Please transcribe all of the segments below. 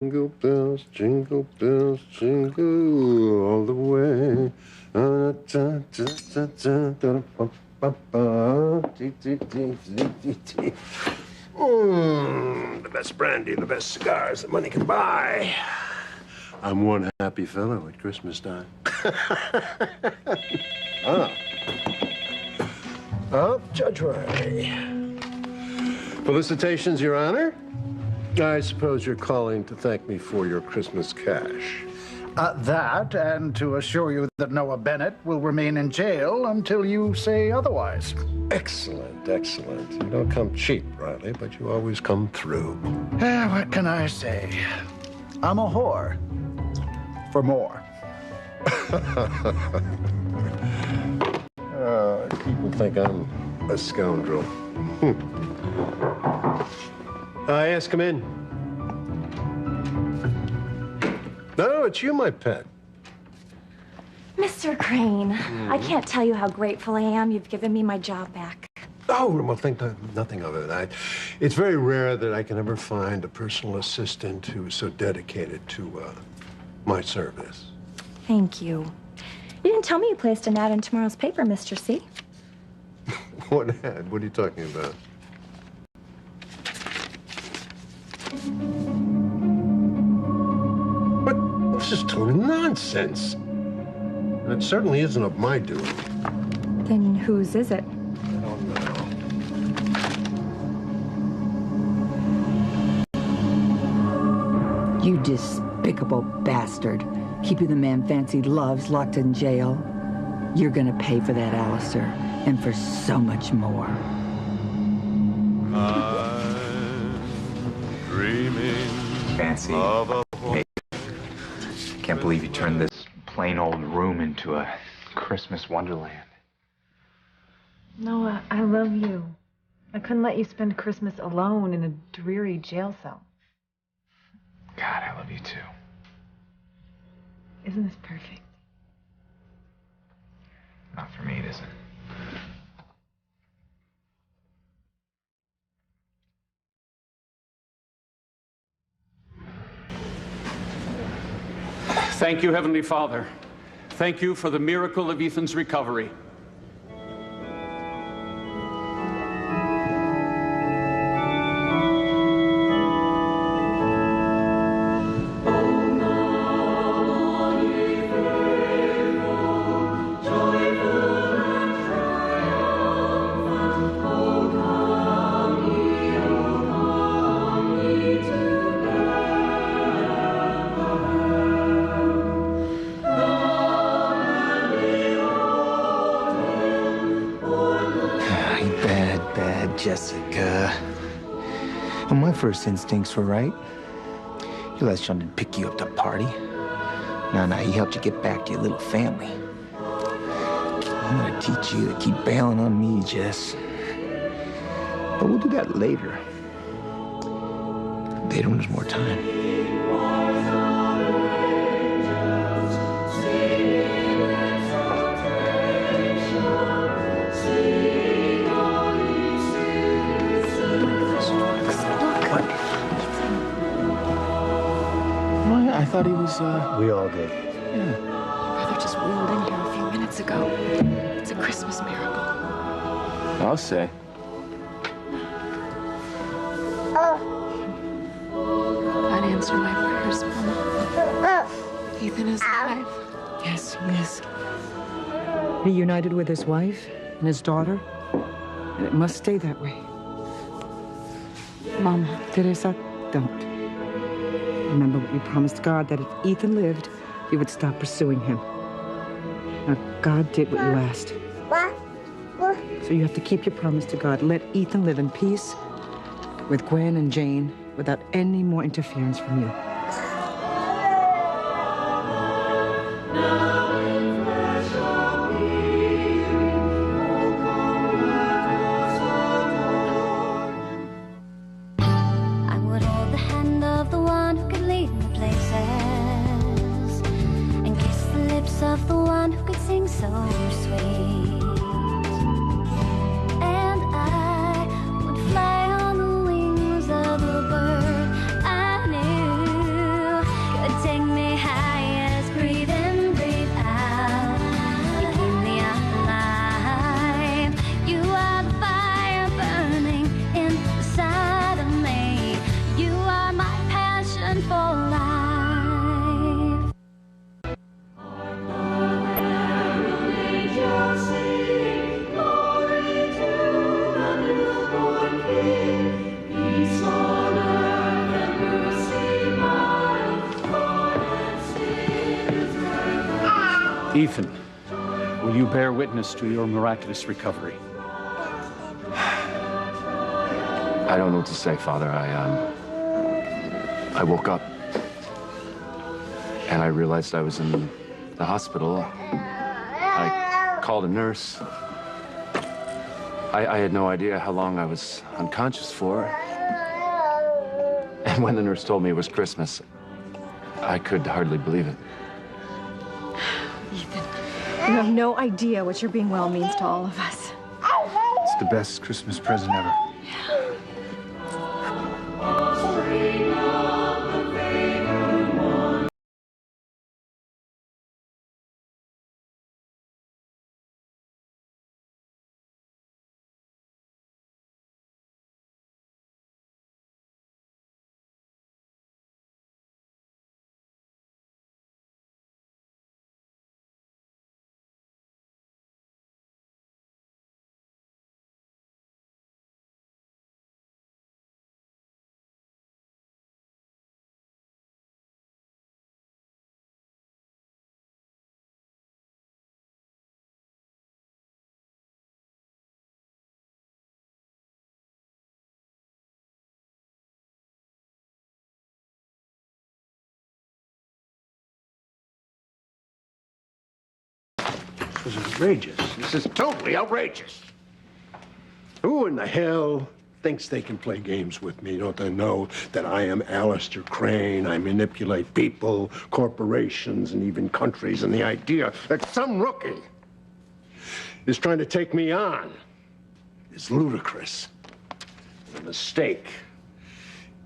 Jingle bells, jingle all the way. The best brandy, the best cigars that money can buy. I'm one happy fellow at Christmas time. Judge Riley. Felicitations, Your Honor. I suppose you're calling to thank me for your Christmas cash. That, and to assure you that Noah Bennett will remain in jail until you say otherwise. Excellent, excellent. You don't come cheap, Riley, but you always come through. What can I say? I'm a whore. For more. People think I'm a scoundrel. Yes, come in. No, it's you, my pet. Mr. Crane, I can't tell you how grateful I am you've given me my job back. Oh, well, think nothing of it. It's very rare that I can ever find a personal assistant who is so dedicated to my service. Thank you. You didn't tell me you placed an ad in tomorrow's paper, Mr. C. What ad? What are you talking about? What? This is total nonsense. And it certainly isn't of my doing. Then whose is it? I don't know. You despicable bastard. Keeping the man Fancy loves locked in jail. You're gonna pay for that, Alistair, and for so much more. I'm dreaming Fancy. of a Hey, can't believe you turned this plain old room into a Christmas wonderland. Noah, I love you. I couldn't let you spend Christmas alone in a dreary jail cell. God, I love you too. Isn't this perfect? Not for me, it isn't. Thank you, Heavenly Father. Thank you for the miracle of Ethan's recovery. Jessica. Well, my first instincts were right. You let Sean pick you up to party. No, he helped you get back to your little family. I'm gonna teach you to keep bailing on me, Jess. But we'll do that later. Later when there's more time. I thought he was, We all did. yeah. Brother just wheeled in here a few minutes ago. It's a Christmas miracle. I'll say. God answer my prayers, Mama. Ethan is alive. Yes, yes. Reunited with his wife and his daughter. And it must stay that way. Mama, Teresa, don't. Remember what you promised God, that if Ethan lived, you would stop pursuing him. Now, God did what you asked. So you have to keep your promise to God. Let Ethan live in peace with Gwen and Jane without any more interference from you. Of the one who could sing so sweet, and I would fly on the wings of a bird I knew. for life. Ethan, will you bear witness to your miraculous recovery? I don't know what to say, Father. I woke up and I realized I was in the hospital. I called a nurse. I had no idea how long I was unconscious for. And when the nurse told me it was Christmas, I could hardly believe it. Ethan, you have no idea what your being well means to all of us. It's the best Christmas present ever. This is outrageous. This is totally outrageous. Who in the hell thinks they can play games with me? Don't they know that I am Alistair Crane? I manipulate people, corporations, and even countries, and the idea that some rookie is trying to take me on is ludicrous. A mistake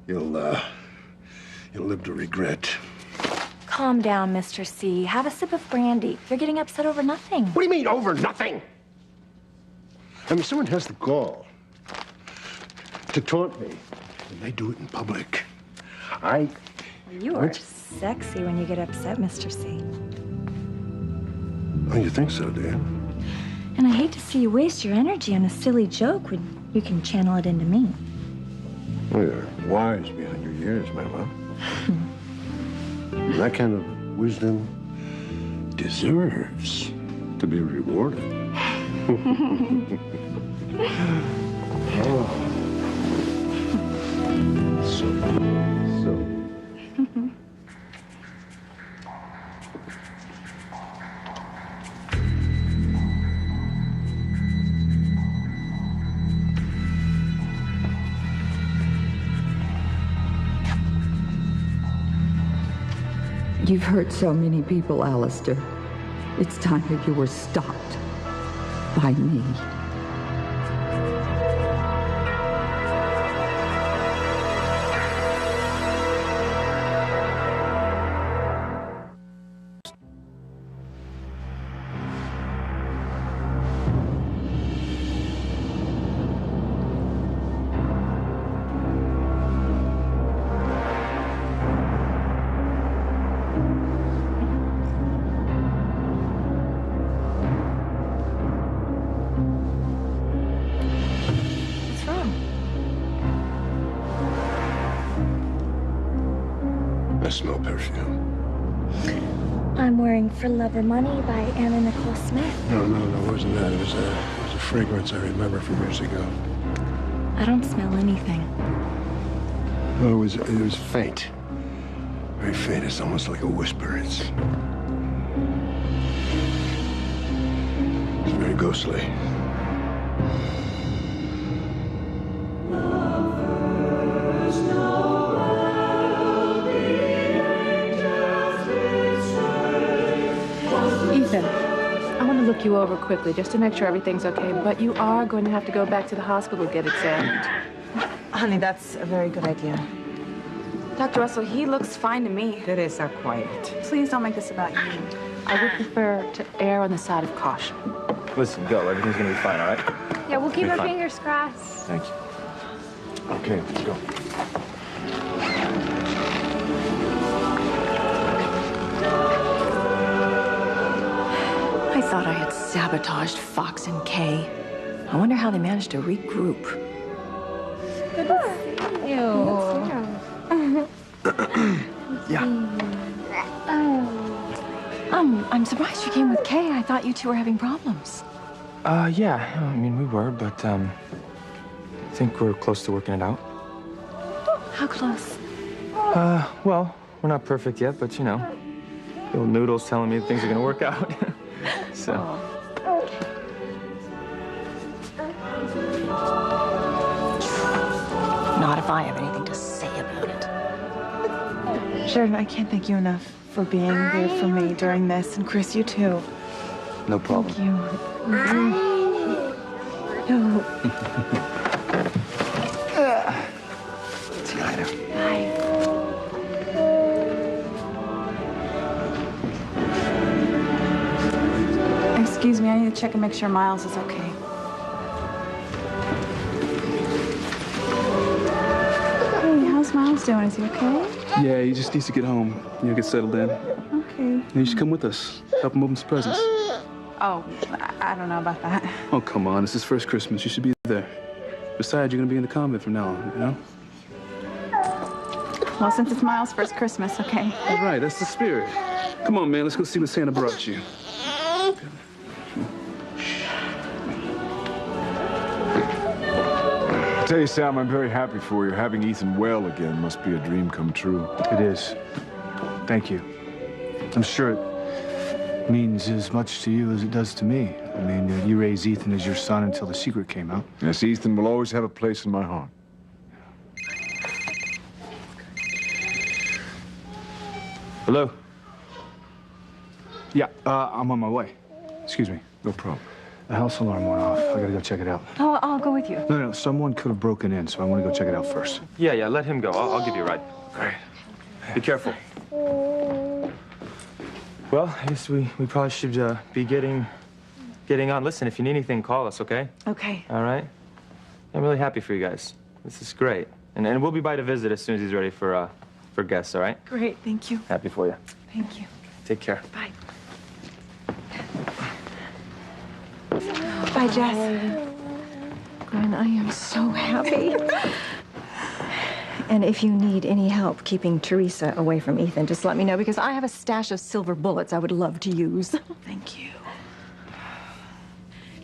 you'll live to regret. Calm down, Mr. C. Have a sip of brandy. You're getting upset over nothing. What do you mean, over nothing? I mean, someone has the gall to taunt me, and they do it in public. You are sexy when you get upset, Mr. C. Oh, you think so, do you? And I hate to see you waste your energy on a silly joke when you can channel it into me. Well, you're wise behind your years, my love. And that kind of wisdom deserves to be rewarded. Oh. So. You've hurt so many people, Alistair. It's time that you were stopped by me. I smell perfume. I'm wearing For Love or Money by Anna Nicole Smith. No, it wasn't that. It was a fragrance I remember from years ago. I don't smell anything. No, it was faint. Very faint. It's almost like a whisper. It's very ghostly. Ethan, I want to look you over quickly just to make sure everything's okay, but you are going to have to go back to the hospital to get examined. Honey, that's a very good idea. Dr. Russell, he looks fine to me. Teresa, quiet. Please don't make this about you. I would prefer to err on the side of caution. Listen, go. Everything's gonna be fine, all right? Yeah, we'll keep Be our fine. fingers crossed. Thank you. Okay, let's go. thought I had sabotaged Fox and Kay. I wonder how they managed to regroup. Good to see you. Yeah. I'm surprised you came with Kay. I thought you two were having problems. Yeah. I mean, we were, but, I think we're close to working it out. How close? Well, we're not perfect yet, but, you know, the old Noodle's telling me things are gonna work out. So. Not if I have anything to say about it. Sheridan, I can't thank you enough for being there for me during this. And Chris, you too. No problem. Thank you. No. See you later. Bye. Excuse me, I need to check and make sure Miles is okay. Hey, how's Miles doing? Is he okay? Yeah, he just needs to get home. You'll get settled in. Okay. And you should come with us. Help him open some presents. Oh, I don't know about that. Oh, come on. It's his first Christmas. You should be there. Besides, you're going to be in the convent from now on, you know? Well, since it's Miles' first Christmas, okay. All right, that's the spirit. Come on, man. Let's go see what Santa brought you. I tell you, Sam, I'm very happy for you. Having Ethan well again must be a dream come true. It is. Thank you. I'm sure it means as much to you as it does to me. I mean, you raised Ethan as your son until The Secret came out. Yes, Ethan will always have a place in my heart. Hello? Yeah, I'm on my way. Excuse me. No problem. The house alarm went off. I gotta go check it out. Oh, I'll go with you. No, someone could have broken in, so I want to go check it out first. Yeah, let him go. I'll give you a ride. Great. Be careful. Well, I guess we probably should be getting on. Listen, if you need anything, call us, okay? Okay. All right? I'm really happy for you guys. This is great. And we'll be by to visit as soon as he's ready for guests, all right? Great, thank you. Happy for you. Thank you. Take care. Bye. Bye, Jess. Gwen, I am so happy. And if you need any help keeping Teresa away from Ethan, just let me know, because I have a stash of silver bullets I would love to use. Thank you.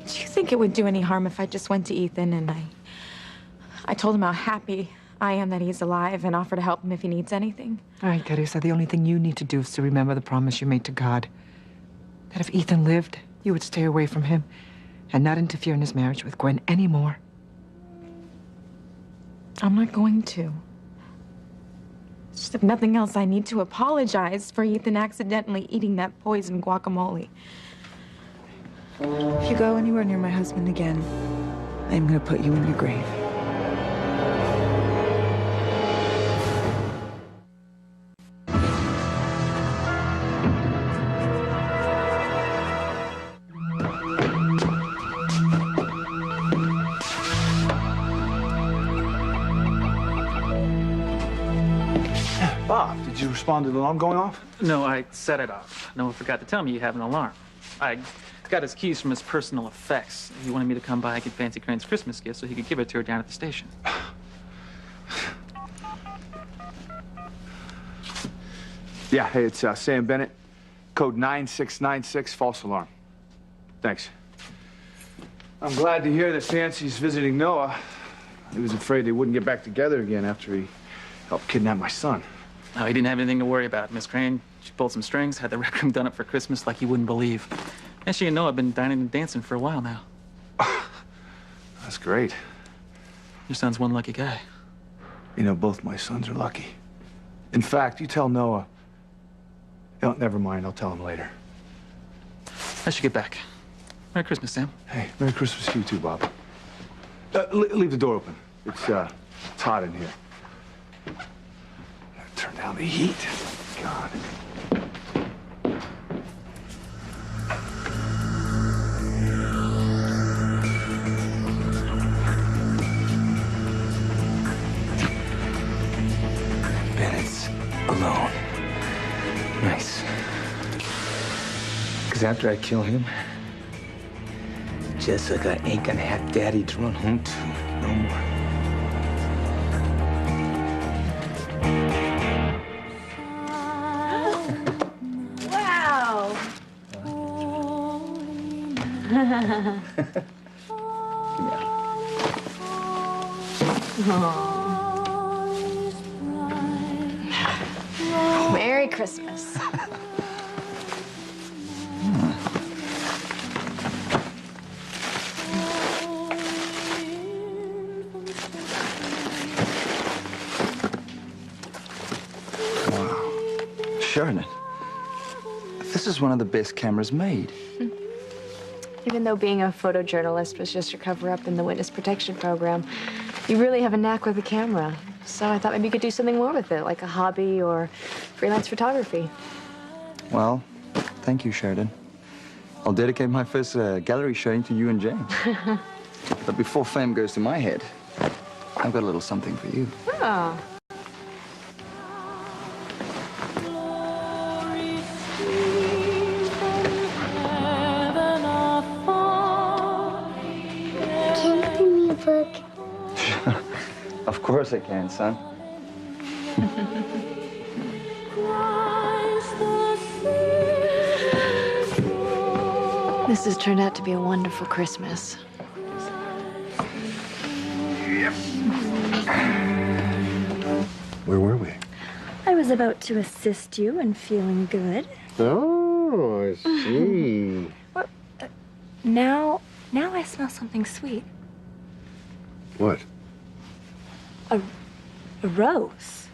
Do you think it would do any harm if I just went to Ethan and I told him how happy I am that he's alive and offer to help him if he needs anything? All right, Teresa, the only thing you need to do is to remember the promise you made to God. That if Ethan lived, you would stay away from him and not interfere in his marriage with Gwen anymore. I'm not going to. Just if nothing else, I need to apologize for Ethan accidentally eating that poison guacamole. If you go anywhere near my husband again, I'm gonna put you in your grave. Bob, did you respond to the alarm going off? No, I set it off. Noah forgot to tell me you have an alarm. I got his keys from his personal effects. He wanted me to come by and get Fancy Crane's Christmas gift so he could give it to her down at the station. Yeah, hey, it's Sam Bennett. Code 9696, false alarm. Thanks. I'm glad to hear that Fancy's visiting Noah. He was afraid they wouldn't get back together again after he helped kidnap my son. No, he didn't have anything to worry about. Miss Crane, she pulled some strings, had the rec room done up for Christmas like you wouldn't believe. And she and Noah have been dining and dancing for a while now. That's great. Your son's one lucky guy. You know, both my sons are lucky. In fact, you tell Noah. No, never mind. I'll tell him later. I should get back. Merry Christmas, Sam. Hey, Merry Christmas to you too, Bob. Leave the door open. It's hot in here. Turn down the heat. God. Bennett's alone. Nice. Because after I kill him, Jessica ain't gonna have Daddy to run home to no more. Wow. Merry Christmas. Sheridan, this is one of the best cameras made. Even though being a photojournalist was just your cover-up in the witness protection program, you really have a knack with the camera. So I thought maybe you could do something more with it, like a hobby or freelance photography. Well, thank you, Sheridan. I'll dedicate my first gallery showing to you and James. But before fame goes to my head, I've got a little something for you. Oh. Can you bring me a book? Of course I can, son. This has turned out to be a wonderful Christmas. Where were we? I was about to assist you in feeling good. Oh, I see. Now I smell something sweet. What? A rose.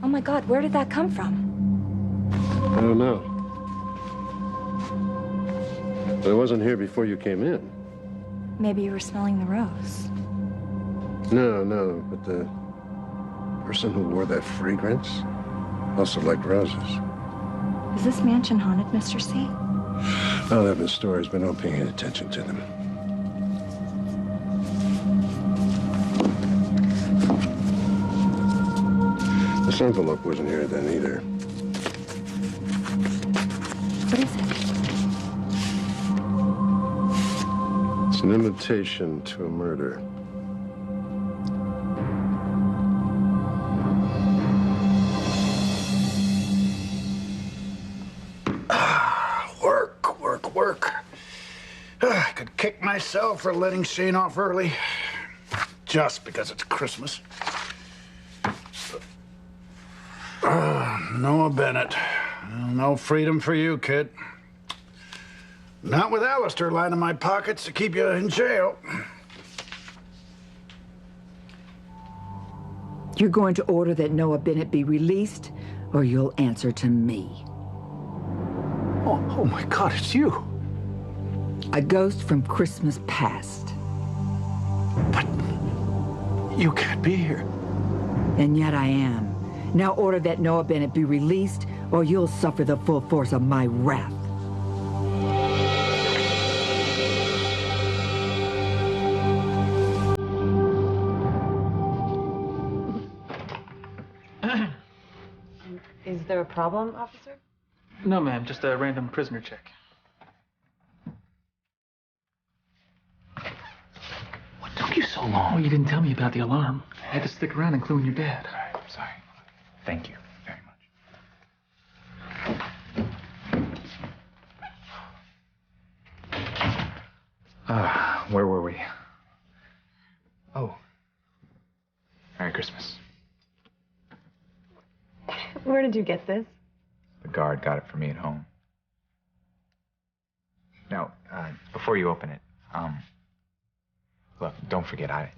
Oh my God, where did that come from? I don't know. But it wasn't here before you came in. Maybe you were smelling the rose. No, but the person who wore that fragrance also liked roses. Is this mansion haunted, Mr. C? Oh, there have been stories, but don't pay any attention to them. This envelope wasn't here then either. What is it? It's an invitation to a murder. Work. I could kick myself for letting Shane off early. Just because it's Christmas. Noah Bennett. No freedom for you, kid. Not with Alistair lining my pockets to keep you in jail. You're going to order that Noah Bennett be released, or you'll answer to me. Oh my God, it's you. A ghost from Christmas past. But you can't be here. And yet I am. Now order that Noah Bennett be released, or you'll suffer the full force of my wrath. Is there a problem, officer? No, ma'am, just a random prisoner check. What took you so long? Oh, you didn't tell me about the alarm. I had to stick around, including your dad. All right, I'm sorry. Thank you very much. Where were we? Oh. Merry Christmas. Where did you get this? The guard got it for me at home. Now, before you open it, look, don't forget, I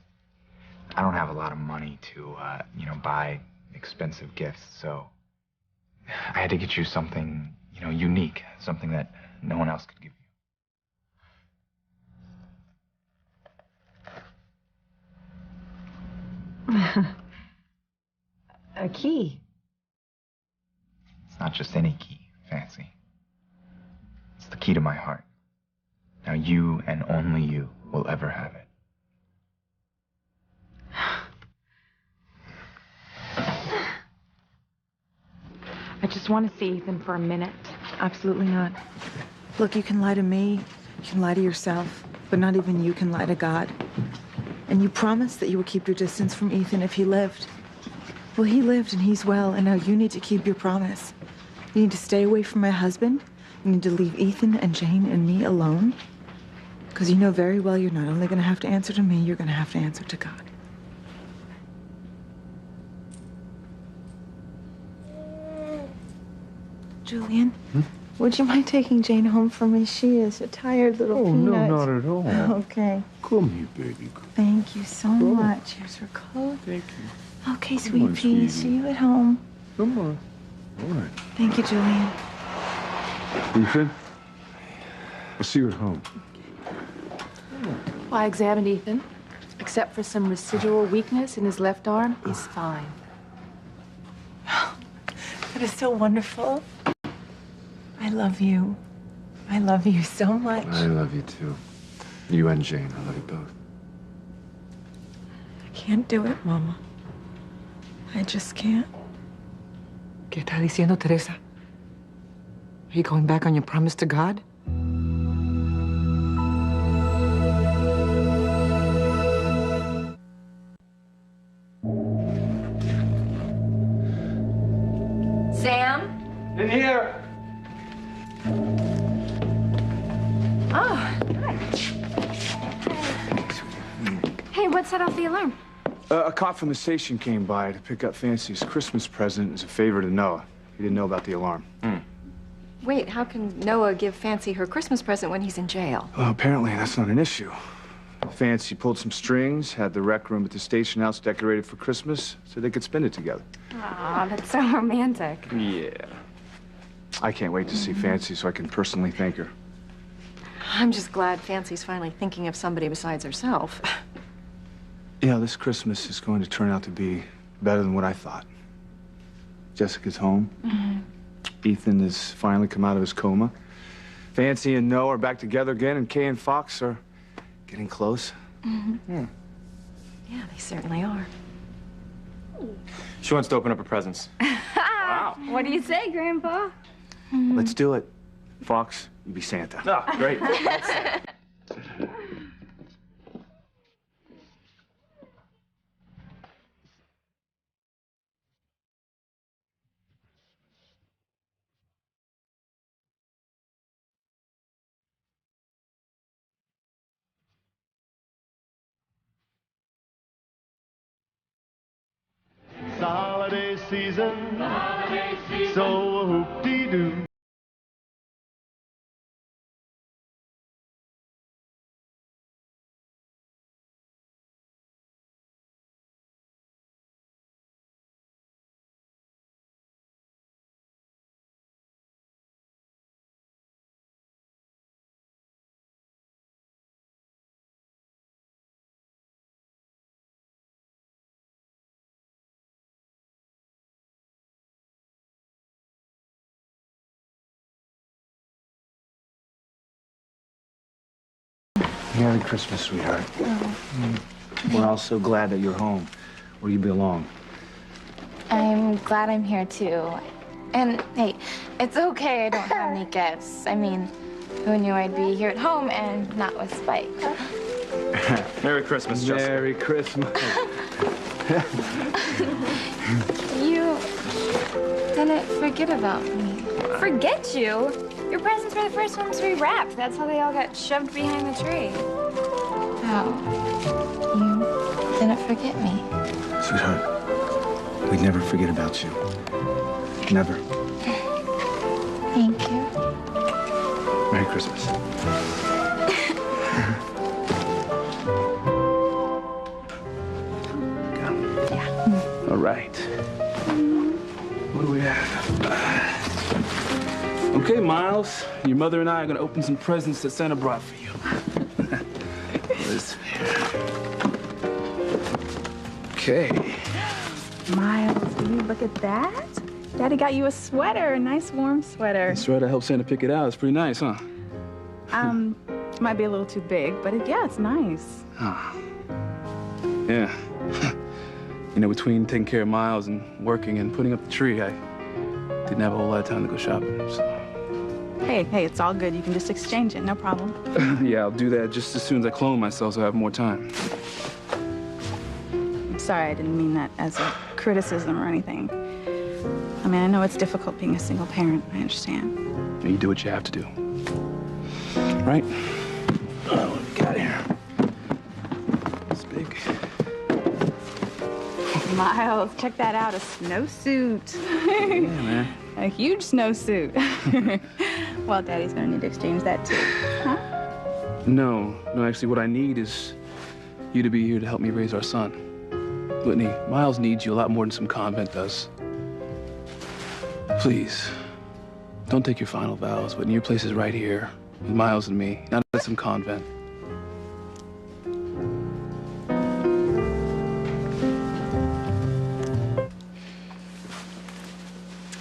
don't have a lot of money to, buy expensive gifts, so I had to get you something, unique, something that no one else could give you. A key. It's not just any key, Fancy. It's the key to my heart. Now you and only you will ever have it. I just want to see Ethan for a minute. Absolutely not. Look, you can lie to me. You can lie to yourself. But not even you can lie to God. And you promised that you would keep your distance from Ethan if he lived. Well, he lived and he's well, and now you need to keep your promise. You need to stay away from my husband. You need to leave Ethan and Jane and me alone. Because you know very well you're not only going to have to answer to me, you're going to have to answer to God. Julian, would you mind taking Jane home for me? She is a tired little peanut. No, not at all. Okay. Come here, baby. Thank you so much. Here's her coat. Thank you. Okay, Come sweet on, pea. sweetie. See you at home. Come on. All right. Thank you, Julian. Ethan, I'll see you at home. Well, I examined Ethan. Except for some residual weakness in his left arm, he's fine. That is so wonderful. I love you. I love you so much. I love you too. You and Jane, I love you both. I can't do it, Mama. I just can't. ¿Qué está diciendo, Teresa? Are you going back on your promise to God? Sam? In here. Oh. Hey, what set off the alarm? A cop from the station came by to pick up Fancy's Christmas present as a favor to Noah. He didn't know about the alarm. Wait, how can Noah give Fancy her Christmas present when he's in jail? Well, apparently that's not an issue. Fancy pulled some strings, had the rec room at the station house decorated for Christmas so they could spend it together. Aw, that's so romantic. Yeah. I can't wait to see Fancy so I can personally thank her. I'm just glad Fancy's finally thinking of somebody besides herself. Yeah, this Christmas is going to turn out to be better than what I thought. Jessica's home. Ethan has finally come out of his coma. Fancy and Noah are back together again, and Kay and Fox are getting close. Yeah, they certainly are. She wants to open up her presents. Wow. What do you say, Grandpa? Let's do it. Fox, you be Santa. Oh, great. Holiday season, so whoop-dee-doo. Merry Christmas, sweetheart. We're all so glad that you're home, where you belong. I'm glad I'm here too. And hey, it's okay I don't have any gifts. I mean, who knew I'd be here at home and not with Spike? Merry Christmas, Jessica. Merry Christmas. You didn't forget about me. Forget you? Your presents were the first ones we wrapped. That's how they all got shoved behind the tree. Oh, you didn't forget me. Sweetheart, we'd never forget about you. Never. Thank you. Merry Christmas. All right. What do we have? Okay, Miles. Your mother and I are going to open some presents that Santa brought for you. Okay. Miles, will you look at that? Daddy got you a sweater, a nice warm sweater. That's right. I helped Santa pick it out. It's pretty nice, huh? Might be a little too big, but yeah, it's nice. Yeah. You know, between taking care of Miles and working and putting up the tree, I didn't have a whole lot of time to go shopping, so. Hey, it's all good. You can just exchange it, no problem. Yeah, I'll do that just as soon as I clone myself so I have more time. I'm sorry, I didn't mean that as a criticism or anything. I mean, I know it's difficult being a single parent. I understand. You do what you have to do. Right? Oh, what we got here? It's big. Miles, check that out, a snowsuit. Yeah, man. A huge snowsuit. Well, Daddy's gonna need to exchange that too. Huh? No, actually, what I need is you to be here to help me raise our son. Whitney, Miles needs you a lot more than some convent does. Please, don't take your final vows, Whitney. Your place is right here with Miles and me, not at some convent.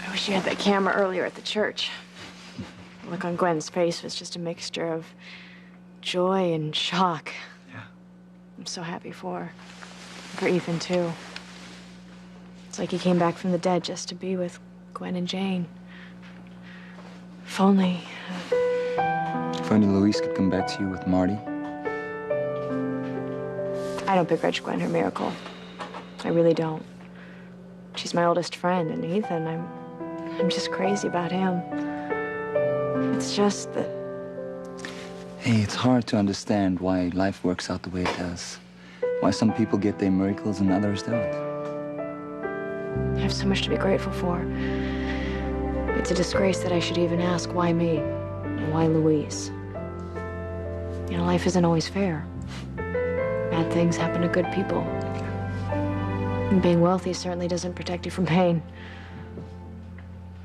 I wish you had that camera earlier at the church. The look on Gwen's face was just a mixture of joy and shock. Yeah. I'm so happy for Ethan, too. It's like he came back from the dead just to be with Gwen and Jane. If only... If only Louise could come back to you with Marty. I don't begrudge Gwen her miracle. I really don't. She's my oldest friend, and Ethan, I'm just crazy about him. It's just that... Hey, it's hard to understand why life works out the way it does. Why some people get their miracles and others don't. I have so much to be grateful for. It's a disgrace that I should even ask why me and why Louise. You know, life isn't always fair. Bad things happen to good people. And being wealthy certainly doesn't protect you from pain.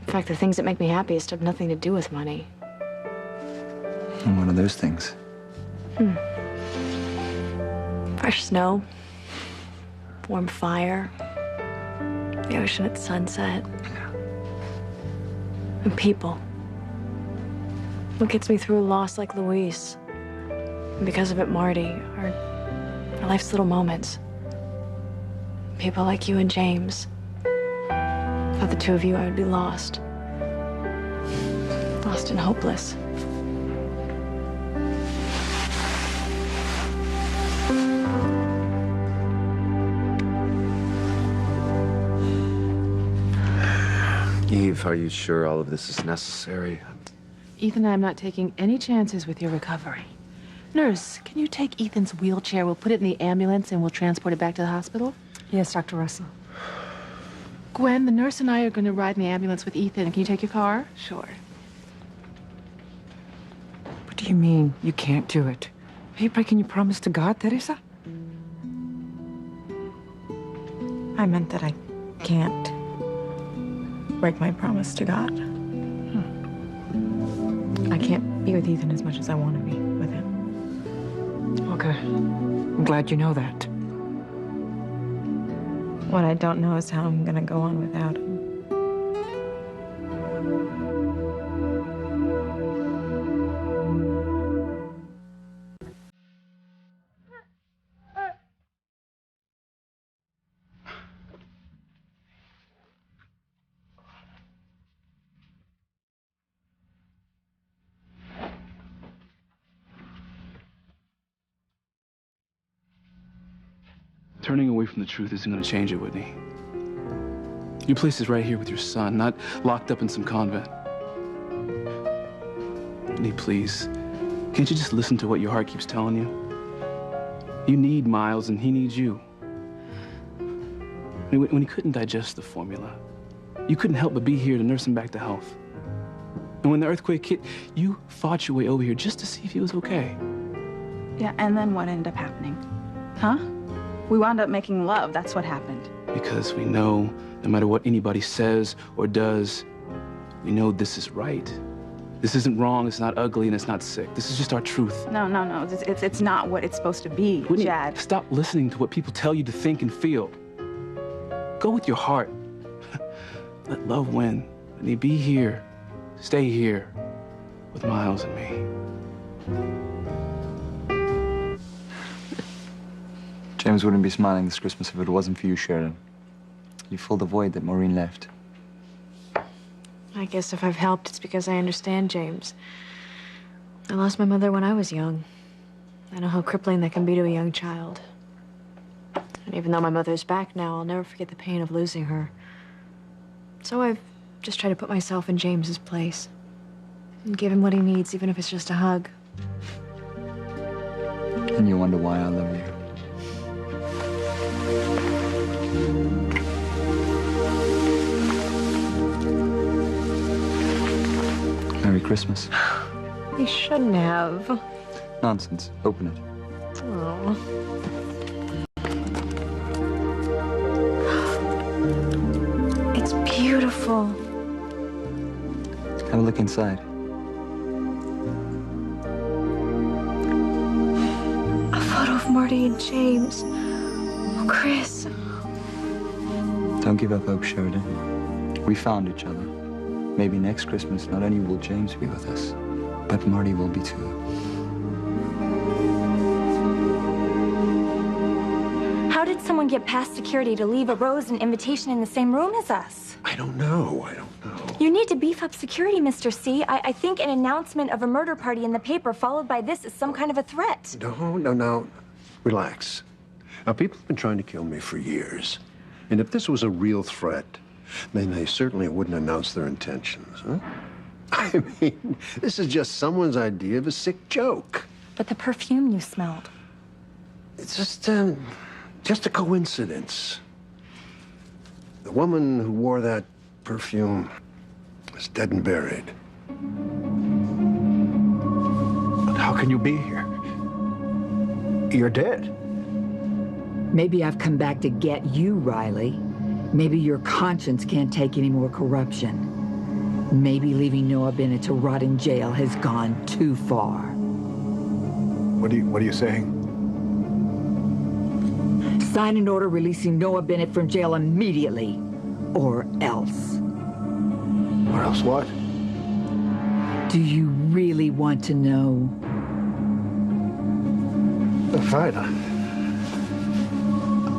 In fact, the things that make me happiest have nothing to do with money. And what are those things? Fresh snow, warm fire, the ocean at sunset, and people. What gets me through a loss like Louise, and because of it, Marty, are life's little moments. People like you and James. Without the two of you, I would be lost. Lost and hopeless. Eve, are you sure all of this is necessary? Ethan, I'm not taking any chances with your recovery. Nurse, can you take Ethan's wheelchair? We'll put it in the ambulance and we'll transport it back to the hospital. Yes, Dr. Russell. Gwen, the nurse and I are going to ride in the ambulance with Ethan. Can you take your car? Sure. What do you mean you can't do it? Are you breaking your promise to God, Teresa? I meant that I can't break my promise to God. I can't be with Ethan as much as I want to be with him. Okay. I'm glad you know that. What I don't know is how I'm gonna go on without him. Turning away from the truth isn't going to change it, Whitney. Your place is right here with your son, not locked up in some convent. Whitney, please, can't you just listen to what your heart keeps telling you? You need Miles, and he needs you. When he couldn't digest the formula, you couldn't help but be here to nurse him back to health. And when the earthquake hit, you fought your way over here just to see if he was okay. Yeah, and then what ended up happening? Huh? We wound up making love. That's what happened. Because we know, no matter what anybody says or does, we know this is right. This isn't wrong, it's not ugly, and it's not sick. This is just our truth. No. It's not what it's supposed to be, Whitney, Chad. Stop listening to what people tell you to think and feel. Go with your heart. Let love win. Whitney, be here. Stay here with Miles and me. James wouldn't be smiling this Christmas if it wasn't for you, Sheridan. You filled the void that Maureen left. I guess if I've helped, it's because I understand James. I lost my mother when I was young. I know how crippling that can be to a young child. And even though my mother's back now, I'll never forget the pain of losing her. So I've just tried to put myself in James's place and give him what he needs, even if it's just a hug. And you wonder why I love you. Merry Christmas. You shouldn't have. Nonsense. Open it. Oh. It's beautiful. Have a look inside. A photo of Marty and James. Oh, Chris. Don't give up hope, Sheridan. We found each other. Maybe next Christmas, not only will James be with us, but Marty will be too. How did someone get past security to leave a rose and invitation in the same room as us? I don't know. You need to beef up security, Mr. C. I think an announcement of a murder party in the paper followed by this is some kind of a threat. No. Relax. Now, people have been trying to kill me for years. And if this was a real threat, then they certainly wouldn't announce their intentions, huh? I mean, this is just someone's idea of a sick joke. But the perfume you smelled. It's just a coincidence. The woman who wore that perfume is dead and buried. But how can you be here? You're dead. Maybe I've come back to get you, Riley. Maybe your conscience can't take any more corruption. Maybe leaving Noah Bennett to rot in jail has gone too far. What are you saying? Sign an order releasing Noah Bennett from jail immediately, or else. Or else what? Do you really want to know? Fine.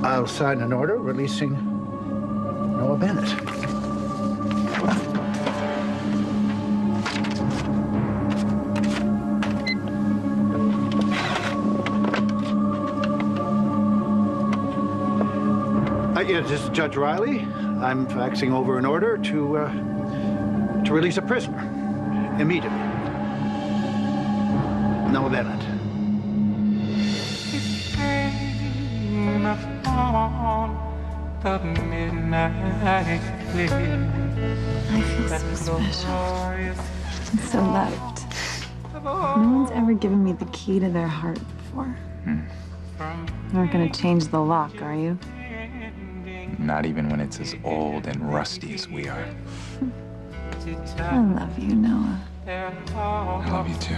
I'll sign an order releasing Noah Bennett. This is Judge Riley. I'm faxing over an order to release a prisoner immediately. Noah Bennett. The midnight clear. I feel so special. And so loved. No one's ever given me the key to their heart before. You're not gonna change the lock, are you? Not even when it's as old and rusty as we are. I love you, Noah. I love you too.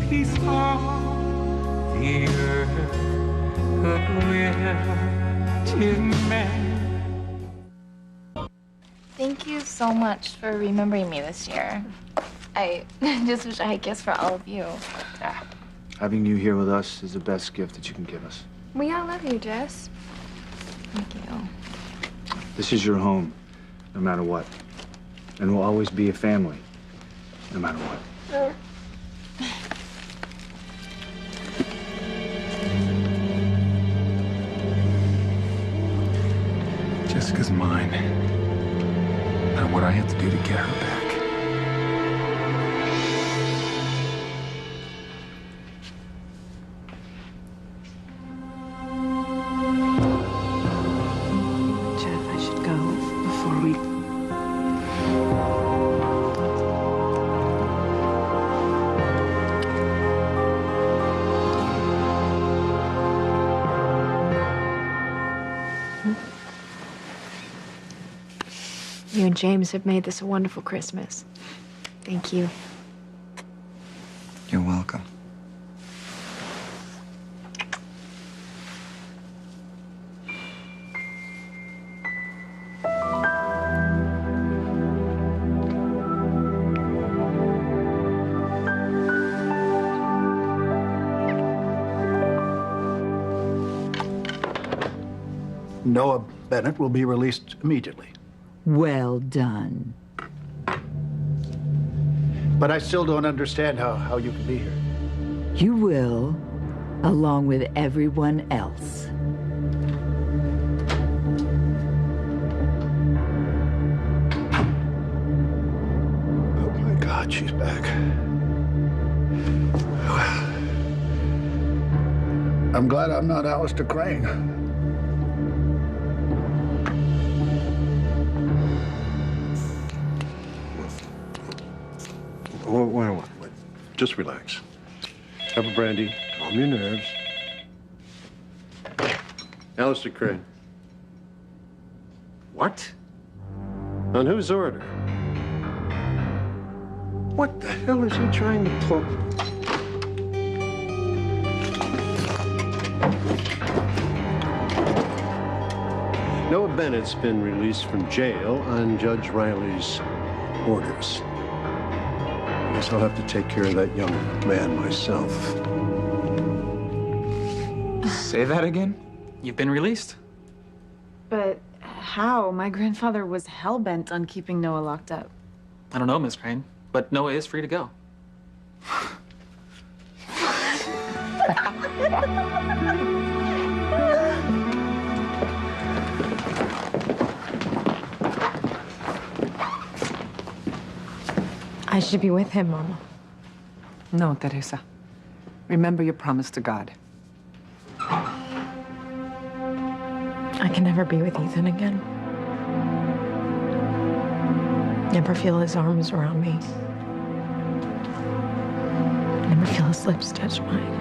Peaceful, the earth, goodwill to men. Thank you so much for remembering me this year. I just wish I had gifts for all of you. Having you here with us is the best gift that you can give us. We all love you, Jess. Thank you. This is your home, no matter what. And we'll always be a family, no matter what. Jessica's mine. Now what I have to do to get her back. Jeff, I should go before we... You and James have made this a wonderful Christmas. Thank you. You're welcome. Noah Bennett will be released immediately. Well done. But I still don't understand how you can be here. You will, along with everyone else. Oh my God, she's back. I'm glad I'm not Alistair Crane. Wait. Just relax. Have a brandy. Calm your nerves. Alistair Crane. What? On whose order? What the hell is he trying to pull? Noah Bennett's been released from jail on Judge Riley's orders. I guess I'll have to take care of that young man myself. Say that again? You've been released. But how? My grandfather was hell-bent on keeping Noah locked up. I don't know, Miss Crane, but Noah is free to go. I should be with him, Mama. No, Teresa. Remember your promise to God. I can never be with Ethan again. Never feel his arms around me. Never feel his lips touch mine.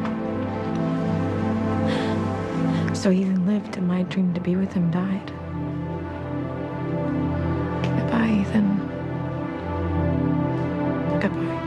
So Ethan lived and my dream to be with him died. Goodbye, Ethan. Goodbye.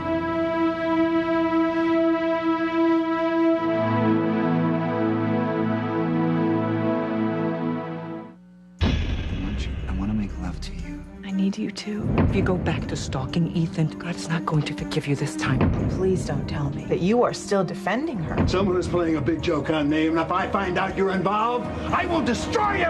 I want to make love to you. I need you too. If you go back to stalking Ethan, God's not going to forgive you this time. Please don't tell me that you are still defending her. Someone is playing a big joke on me, and if I find out you're involved, I will destroy you!